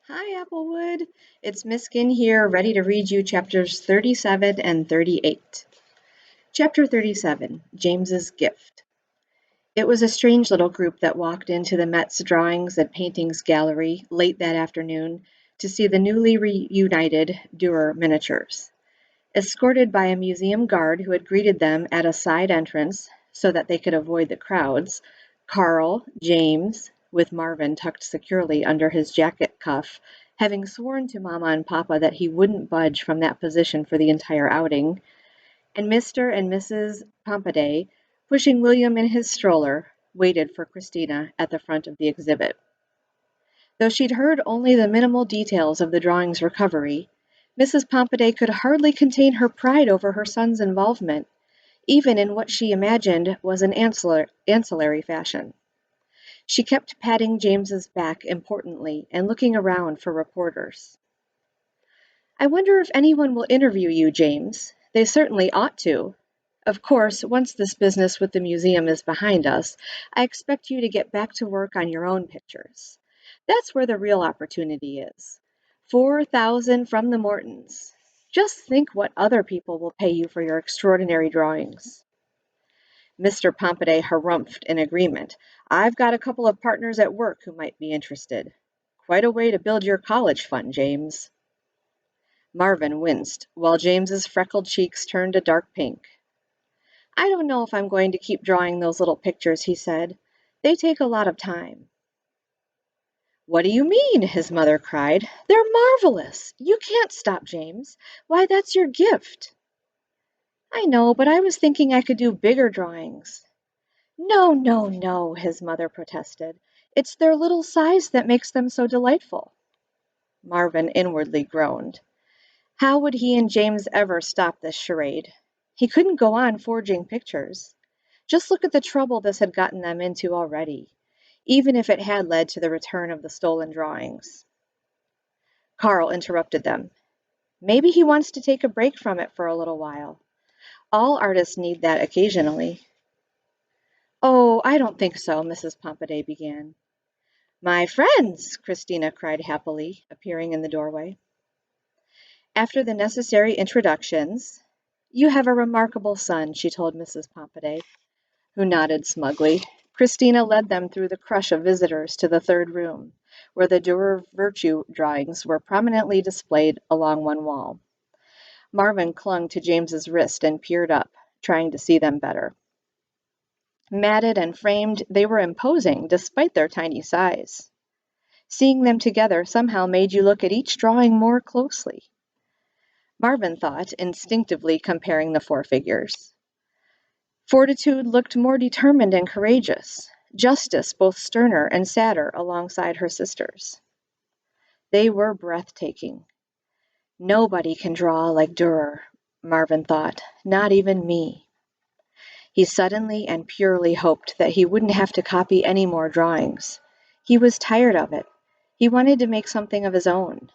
Hi, Applewood. It's Miss Skin here, ready to read you chapters 37 and 38. Chapter 37, James's Gift. It was a strange little group that walked into the Met's Drawings and Paintings Gallery late that afternoon to see the newly reunited Dürer miniatures. Escorted by a museum guard who had greeted them at a side entrance so that they could avoid the crowds, Carl, James, with Marvin tucked securely under his jacket cuff, having sworn to Mama and Papa that he wouldn't budge from that position for the entire outing, and Mr. and Mrs. Pompaday, pushing William in his stroller, waited for Christina at the front of the exhibit. Though she'd heard only the minimal details of the drawing's recovery, Mrs. Pompaday could hardly contain her pride over her son's involvement, even in what she imagined was an ancillary fashion. She kept patting James's back importantly and looking around for reporters. I wonder if anyone will interview you, James. They certainly ought to. Of course, once this business with the museum is behind us, I expect you to get back to work on your own pictures. That's where the real opportunity is. 4,000 from the Mortons. Just think what other people will pay you for your extraordinary drawings. Mr. Pompaday harumphed in agreement. I've got a couple of partners at work who might be interested. Quite a way to build your college fund, James. Marvin winced, while James's freckled cheeks turned a dark pink. I don't know if I'm going to keep drawing those little pictures, he said. They take a lot of time. What do you mean? His mother cried. They're marvelous. You can't stop, James. Why, that's your gift. I know, but I was thinking I could do bigger drawings. No, no, no, his mother protested. It's their little size that makes them so delightful. Marvin inwardly groaned. How would he and James ever stop this charade? He couldn't go on forging pictures. Just look at the trouble this had gotten them into already, even if it had led to the return of the stolen drawings. Carl interrupted them. Maybe he wants to take a break from it for a little while. All artists need that occasionally. Oh, I don't think so, Mrs. Pompaday began. My friends, Christina cried happily, appearing in the doorway. After the necessary introductions, you have a remarkable son, she told Mrs. Pompaday, who nodded smugly. Christina led them through the crush of visitors to the third room, where the Dürer virtue drawings were prominently displayed along one wall. Marvin clung to James's wrist and peered up, trying to see them better. Matted and framed, they were imposing despite their tiny size. Seeing them together somehow made you look at each drawing more closely. Marvin thought, instinctively comparing the four figures. Fortitude looked more determined and courageous, Justice both sterner and sadder alongside her sisters. They were breathtaking. Nobody can draw like Dürer, Marvin thought, not even me. He suddenly and purely hoped that he wouldn't have to copy any more drawings. He was tired of it. He wanted to make something of his own.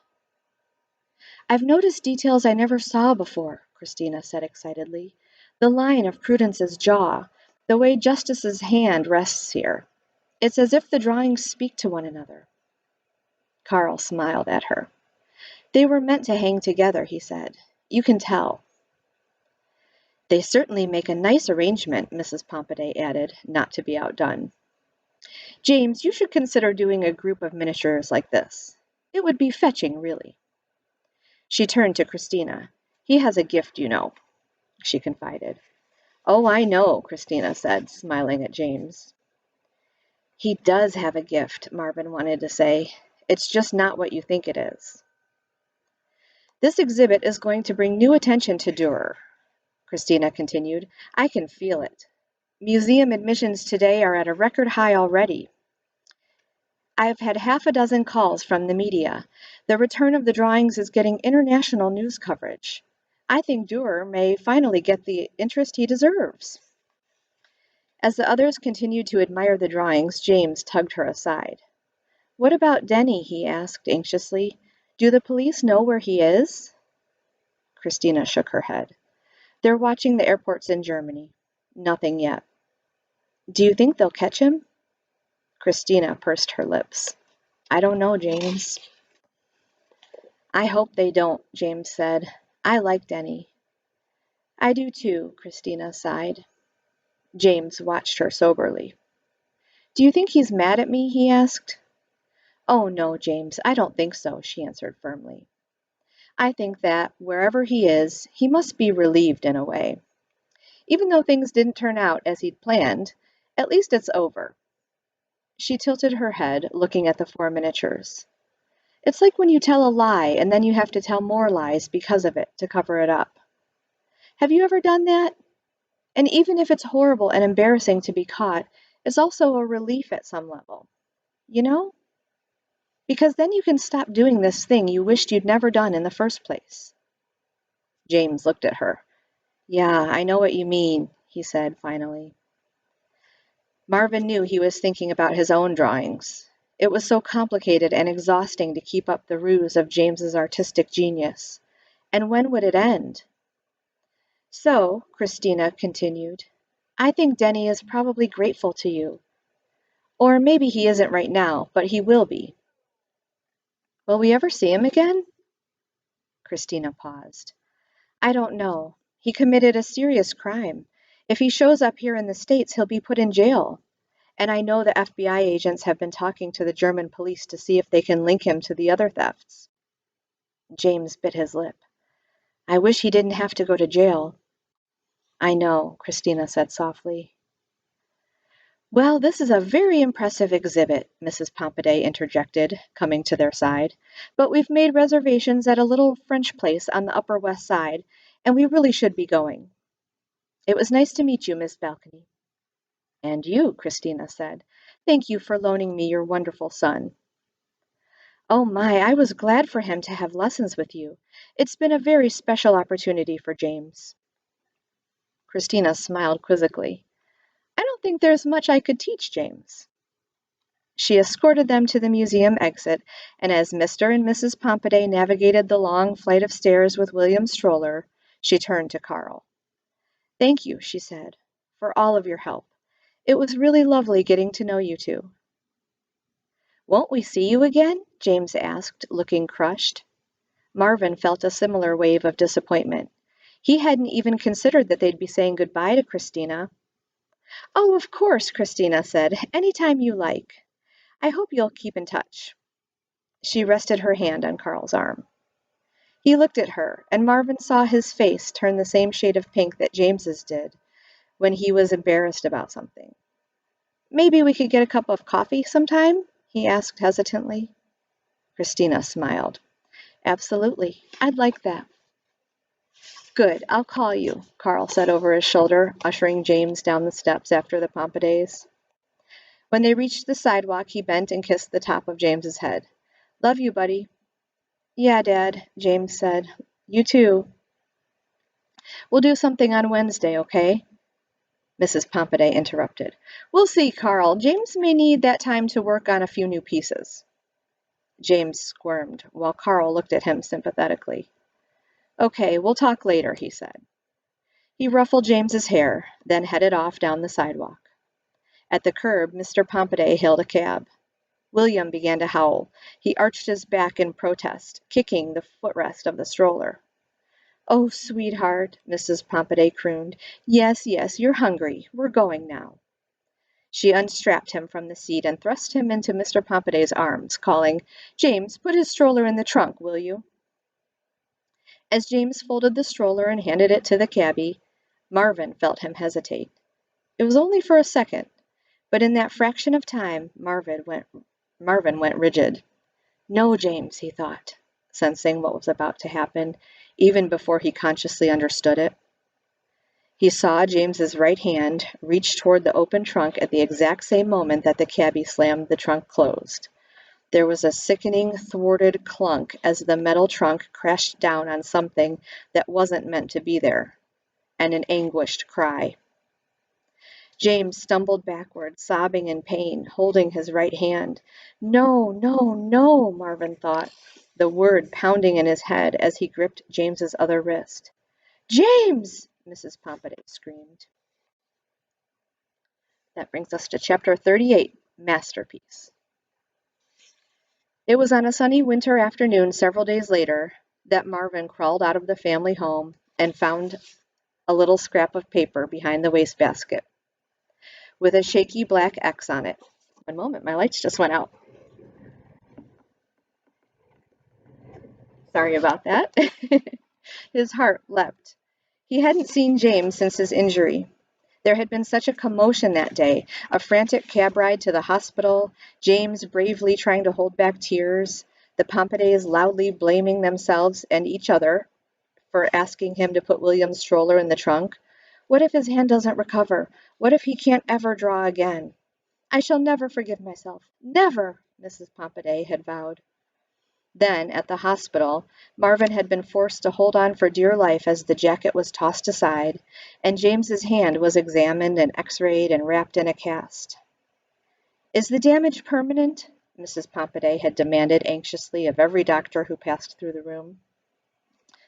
I've noticed details I never saw before, Christina said excitedly. The line of Prudence's jaw, the way Justice's hand rests here. It's as if the drawings speak to one another. Carl smiled at her. They were meant to hang together, he said. You can tell. They certainly make a nice arrangement, Mrs. Pompaday added, not to be outdone. James, you should consider doing a group of miniatures like this. It would be fetching, really. She turned to Christina. He has a gift, you know, she confided. Oh, I know, Christina said, smiling at James. He does have a gift, Marvin wanted to say. It's just not what you think it is. This exhibit is going to bring new attention to Dürer, Christina continued. I can feel it. Museum admissions today are at a record high already. I've had half a dozen calls from the media. The return of the drawings is getting international news coverage. I think Dürer may finally get the interest he deserves. As the others continued to admire the drawings, James tugged her aside. What about Denny? He asked anxiously. Do the police know where he is? Christina shook her head. They're watching the airports in Germany. Nothing yet. Do you think they'll catch him? Christina pursed her lips. I don't know, James. I hope they don't, James said. I like Denny. I do too, Christina sighed. James watched her soberly. Do you think he's mad at me? He asked. Oh, no, James, I don't think so, she answered firmly. I think that, wherever he is, he must be relieved in a way. Even though things didn't turn out as he'd planned, at least it's over. She tilted her head, looking at the 4 miniatures. It's like when you tell a lie and then you have to tell more lies because of it to cover it up. Have you ever done that? And even if it's horrible and embarrassing to be caught, it's also a relief at some level. You know? Because then you can stop doing this thing you wished you'd never done in the first place. James looked at her. Yeah, I know what you mean, he said finally. Marvin knew he was thinking about his own drawings. It was so complicated and exhausting to keep up the ruse of James's artistic genius. And when would it end? So, Christina continued, I think Denny is probably grateful to you. Or maybe he isn't right now, but he will be. Will we ever see him again? Christina paused. I don't know. He committed a serious crime. If he shows up here in the States, he'll be put in jail. And I know the FBI agents have been talking to the German police to see if they can link him to the other thefts. James bit his lip. I wish he didn't have to go to jail. I know, Christina said softly. Well, this is a very impressive exhibit, Mrs. Pompaday interjected, coming to their side. But we've made reservations at a little French place on the Upper West Side, and we really should be going. It was nice to meet you, Miss Balcony. And you, Christina said. Thank you for loaning me your wonderful son. Oh my, I was glad for him to have lessons with you. It's been a very special opportunity for James. Christina smiled quizzically. I don't think there's much I could teach James. She escorted them to the museum exit, and as Mr. and Mrs. Pompaday navigated the long flight of stairs with William's stroller, she turned to Carl. Thank you, she said, for all of your help. It was really lovely getting to know you two. Won't we see you again? James asked, looking crushed. Marvin felt a similar wave of disappointment. He hadn't even considered that they'd be saying goodbye to Christina. Oh, of course, Christina said. Anytime you like. I hope you'll keep in touch. She rested her hand on Carl's arm. He looked at her, and Marvin saw his face turn the same shade of pink that James's did when he was embarrassed about something. Maybe we could get a cup of coffee sometime? He asked hesitantly. Christina smiled. Absolutely. I'd like that. Good, I'll call you, Carl said over his shoulder, ushering James down the steps after the Pompadays. When they reached the sidewalk, he bent and kissed the top of James's head. Love you, buddy. Yeah, Dad, James said. You too. We'll do something on Wednesday, okay? Mrs. Pompaday interrupted. We'll see, Carl. James may need that time to work on a few new pieces. James squirmed, while Carl looked at him sympathetically. Okay, we'll talk later, he said. He ruffled James's hair, then headed off down the sidewalk. At the curb, Mr. Pompaday hailed a cab. William began to howl. He arched his back in protest, kicking the footrest of the stroller. Oh, sweetheart, Mrs. Pompaday crooned. Yes, yes, you're hungry. We're going now. She unstrapped him from the seat and thrust him into Mr. Pompaday's arms, calling, James, put his stroller in the trunk, will you? As James folded the stroller and handed it to the cabbie, Marvin felt him hesitate. It was only for a second, but in that fraction of time, Marvin went rigid. No, James, he thought, sensing what was about to happen, even before he consciously understood it. He saw James's right hand reach toward the open trunk at the exact same moment that the cabbie slammed the trunk closed. There was a sickening, thwarted clunk as the metal trunk crashed down on something that wasn't meant to be there, and an anguished cry. James stumbled backward, sobbing in pain, holding his right hand. No, no, no, Marvin thought, the word pounding in his head as he gripped James's other wrist. James! Mrs. Pompaday screamed. That brings us to chapter 38, Masterpiece. It was on a sunny winter afternoon several days later that Marvin crawled out of the family home and found a little scrap of paper behind the wastebasket with a shaky black X on it. One moment, my lights just went out. Sorry about that. His heart leapt. He hadn't seen James since his injury. There had been such a commotion that day, a frantic cab ride to the hospital, James bravely trying to hold back tears, the Pompidays loudly blaming themselves and each other for asking him to put William's stroller in the trunk. What if his hand doesn't recover? What if he can't ever draw again? I shall never forgive myself. Never, Mrs. Pompiday had vowed. Then, at the hospital, Marvin had been forced to hold on for dear life as the jacket was tossed aside, and James's hand was examined and x-rayed and wrapped in a cast. Is the damage permanent? Mrs. Pompiday had demanded anxiously of every doctor who passed through the room.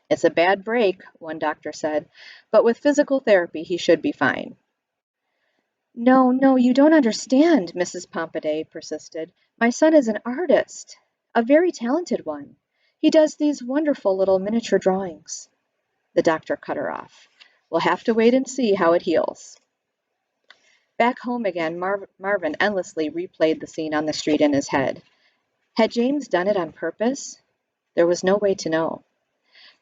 It's a bad break, one doctor said, but with physical therapy he should be fine. No, you don't understand, Mrs. Pompiday persisted. My son is an artist, a very talented one. He does these wonderful little miniature drawings. The doctor cut her off. We'll have to wait and see how it heals. Back home again, Marvin endlessly replayed the scene on the street in his head. Had James done it on purpose? There was no way to know.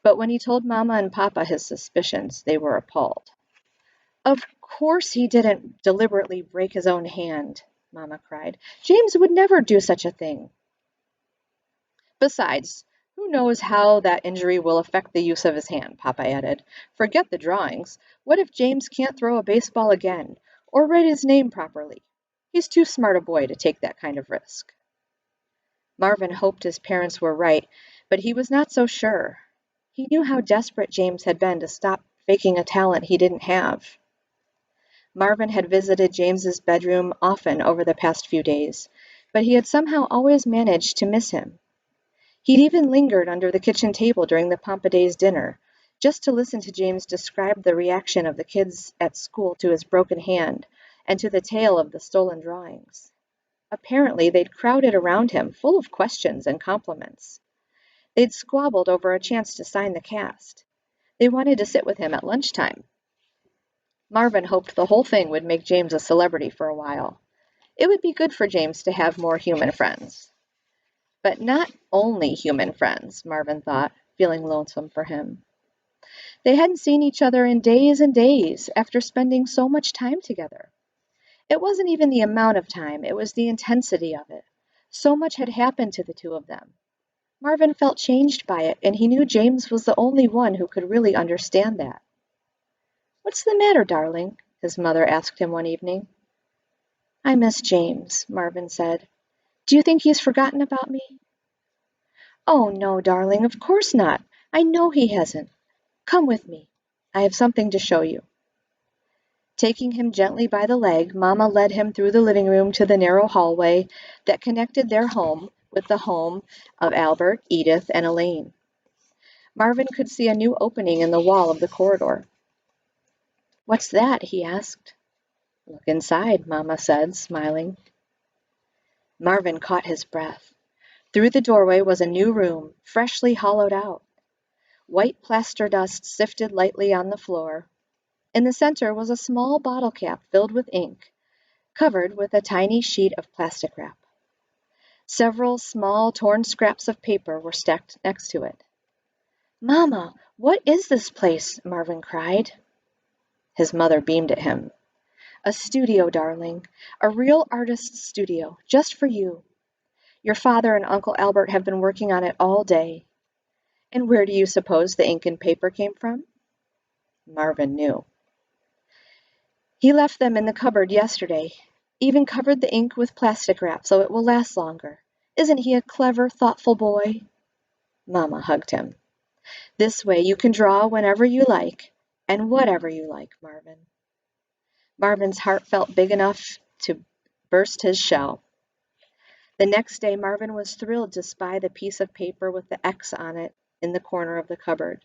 But when he told Mama and Papa his suspicions, they were appalled. Of course he didn't deliberately break his own hand, Mama cried. James would never do such a thing. Besides, who knows how that injury will affect the use of his hand, Papa added. Forget the drawings. What if James can't throw a baseball again, or write his name properly? He's too smart a boy to take that kind of risk. Marvin hoped his parents were right, but he was not so sure. He knew how desperate James had been to stop faking a talent he didn't have. Marvin had visited James's bedroom often over the past few days, but he had somehow always managed to miss him. He'd even lingered under the kitchen table during the Pompidays' dinner, just to listen to James describe the reaction of the kids at school to his broken hand and to the tale of the stolen drawings. Apparently, they'd crowded around him, full of questions and compliments. They'd squabbled over a chance to sign the cast. They wanted to sit with him at lunchtime. Marvin hoped the whole thing would make James a celebrity for a while. It would be good for James to have more human friends. But not only human friends, Marvin thought, feeling lonesome for him. They hadn't seen each other in days and days after spending so much time together. It wasn't even the amount of time, it was the intensity of it. So much had happened to the two of them. Marvin felt changed by it, and he knew James was the only one who could really understand that. What's the matter, darling? His mother asked him one evening. I miss James, Marvin said. Do you think he's forgotten about me? Oh, no, darling, of course not. I know he hasn't. Come with me. I have something to show you. Taking him gently by the leg, Mama led him through the living room to the narrow hallway that connected their home with the home of Albert, Edith, and Elaine. Marvin could see a new opening in the wall of the corridor. What's that? He asked. Look inside, Mama said, smiling. Marvin caught his breath. Through the doorway was a new room, freshly hollowed out. White plaster dust sifted lightly on the floor. In the center was a small bottle cap filled with ink, covered with a tiny sheet of plastic wrap. Several small, torn scraps of paper were stacked next to it. Mama, what is this place? Marvin cried. His mother beamed at him. A studio, darling. A real artist's studio, just for you. Your father and Uncle Albert have been working on it all day. And where do you suppose the ink and paper came from? Marvin knew. He left them in the cupboard yesterday, even covered the ink with plastic wrap so it will last longer. Isn't he a clever, thoughtful boy? Mama hugged him. This way you can draw whenever you like, and whatever you like, Marvin. Marvin's heart felt big enough to burst his shell. The next day, Marvin was thrilled to spy the piece of paper with the X on it in the corner of the cupboard.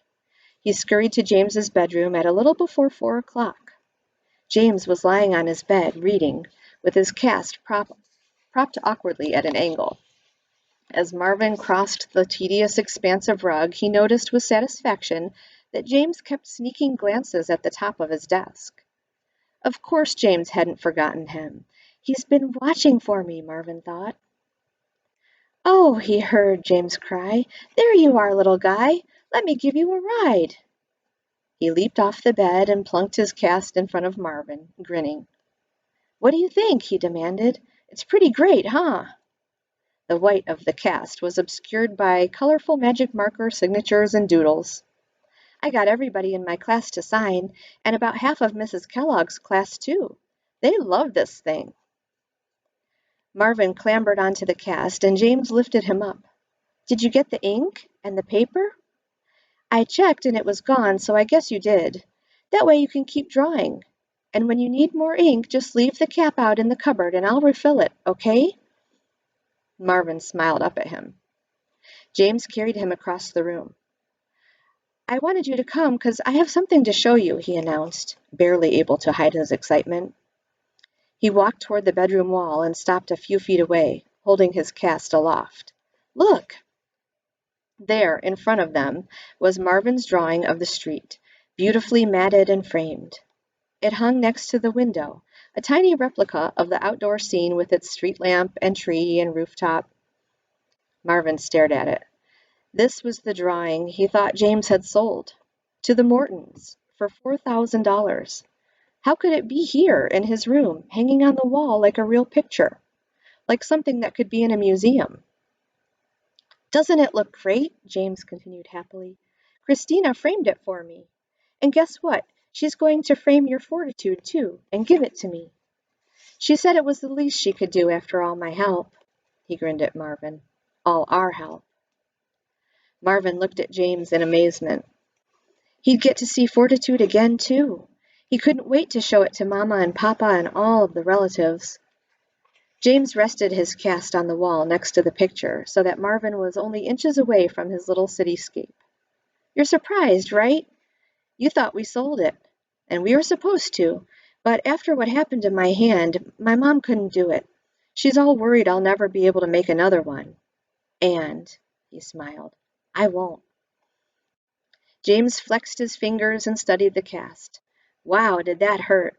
He scurried to James's bedroom at a little before 4 o'clock. James was lying on his bed, reading, with his cast propped awkwardly at an angle. As Marvin crossed the tedious expanse of rug, he noticed with satisfaction that James kept sneaking glances at the top of his desk. Of course James hadn't forgotten him. He's been watching for me, Marvin thought. "Oh," he heard James cry, "there you are, little guy. Let me give you a ride." He leaped off the bed and plunked his cast in front of Marvin, grinning. "What do you think?" he demanded. "It's pretty great, huh?" The white of the cast was obscured by colorful magic marker signatures and doodles. "I got everybody in my class to sign, and about half of Mrs. Kellogg's class, too. They love this thing." Marvin clambered onto the cast, and James lifted him up. "Did you get the ink and the paper?" "I checked, and it was gone, so I guess you did. That way you can keep drawing. And when you need more ink, just leave the cap out in the cupboard, and I'll refill it, okay?" Marvin smiled up at him. James carried him across the room. "I wanted you to come because I have something to show you," he announced, barely able to hide his excitement. He walked toward the bedroom wall and stopped a few feet away, holding his cast aloft. "Look!" There, in front of them, was Marvin's drawing of the street, beautifully matted and framed. It hung next to the window, a tiny replica of the outdoor scene with its street lamp and tree and rooftop. Marvin stared at it. This was the drawing he thought James had sold to the Mortons for $4,000. How could it be here in his room, hanging on the wall like a real picture, like something that could be in a museum? "Doesn't it look great?" James continued happily. "Christina framed it for me. And guess what? She's going to frame your fortitude, too, and give it to me. She said it was the least she could do after all my help." He grinned at Marvin. "All our help." Marvin looked at James in amazement. He'd get to see Fortitude again, too. He couldn't wait to show it to Mama and Papa and all of the relatives. James rested his cast on the wall next to the picture so that Marvin was only inches away from his little cityscape. "You're surprised, right? You thought we sold it. And we were supposed to. But after what happened to my hand, my mom couldn't do it. She's all worried I'll never be able to make another one. And," he smiled, "I won't." James flexed his fingers and studied the cast. "Wow, did that hurt.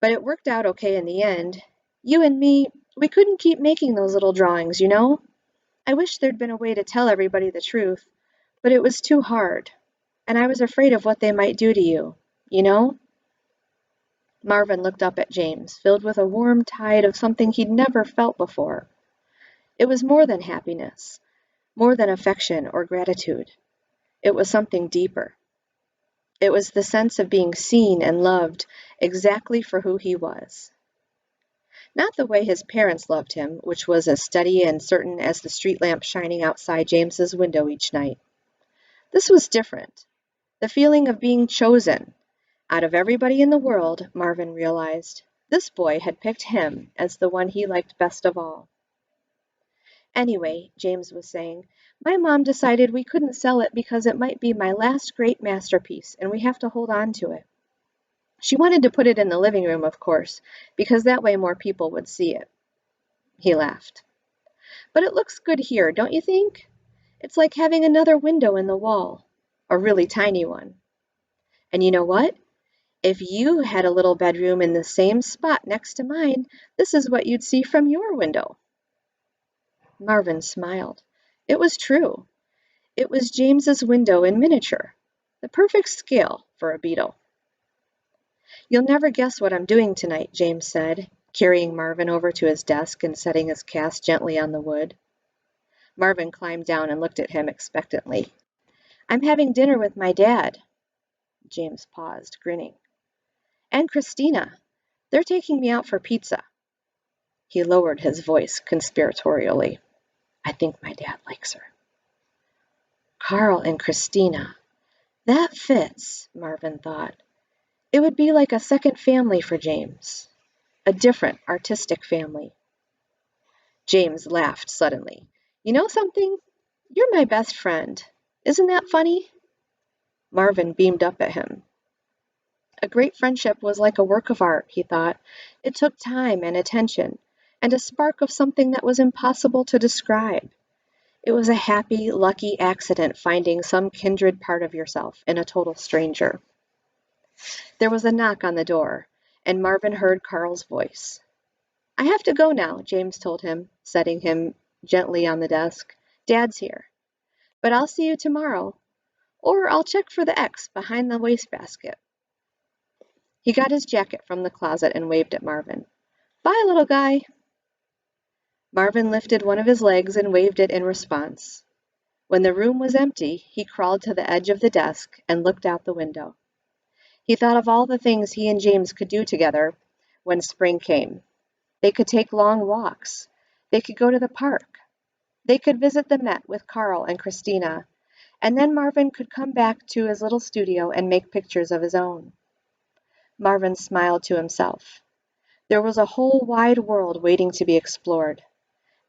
But it worked out okay in the end. You and me, we couldn't keep making those little drawings, you know? I wish there'd been a way to tell everybody the truth, but it was too hard. And I was afraid of what they might do to you, you know?" Marvin looked up at James, filled with a warm tide of something he'd never felt before. It was more than happiness, more than affection or gratitude. It was something deeper. It was the sense of being seen and loved exactly for who he was. Not the way his parents loved him, which was as steady and certain as the street lamp shining outside James's window each night. This was different. The feeling of being chosen. Out of everybody in the world, Marvin realized, this boy had picked him as the one he liked best of all. "Anyway," James was saying, "my mom decided we couldn't sell it because it might be my last great masterpiece, and we have to hold on to it. She wanted to put it in the living room, of course, because that way more people would see it." He laughed. "But it looks good here, don't you think? It's like having another window in the wall, a really tiny one. And you know what? If you had a little bedroom in the same spot next to mine, this is what you'd see from your window." Marvin smiled. It was true. It was James's window in miniature, the perfect scale for a beetle. "You'll never guess what I'm doing tonight," James said, carrying Marvin over to his desk and setting his cast gently on the wood. Marvin climbed down and looked at him expectantly. "I'm having dinner with my dad." James paused, grinning. "And Christina. They're taking me out for pizza." He lowered his voice conspiratorially. "I think my dad likes her." Carl and Christina. That fits, Marvin thought. It would be like a second family for James. A different, artistic family. James laughed suddenly. "You know something? You're my best friend. Isn't that funny?" Marvin beamed up at him. A great friendship was like a work of art, he thought. It took time and attention, and a spark of something that was impossible to describe. It was a happy, lucky accident finding some kindred part of yourself in a total stranger. There was a knock on the door, and Marvin heard Carl's voice. "I have to go now," James told him, setting him gently on the desk. "Dad's here. But I'll see you tomorrow, or I'll check for the X behind the wastebasket." He got his jacket from the closet and waved at Marvin. "Bye, little guy." Marvin lifted one of his legs and waved it in response. When the room was empty, he crawled to the edge of the desk and looked out the window. He thought of all the things he and James could do together when spring came. They could take long walks. They could go to the park. They could visit the Met with Carl and Christina, and then Marvin could come back to his little studio and make pictures of his own. Marvin smiled to himself. There was a whole wide world waiting to be explored,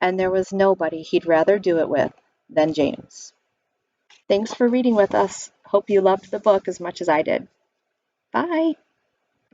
and there was nobody he'd rather do it with than James. Thanks for reading with us. Hope you loved the book as much as I did. Bye.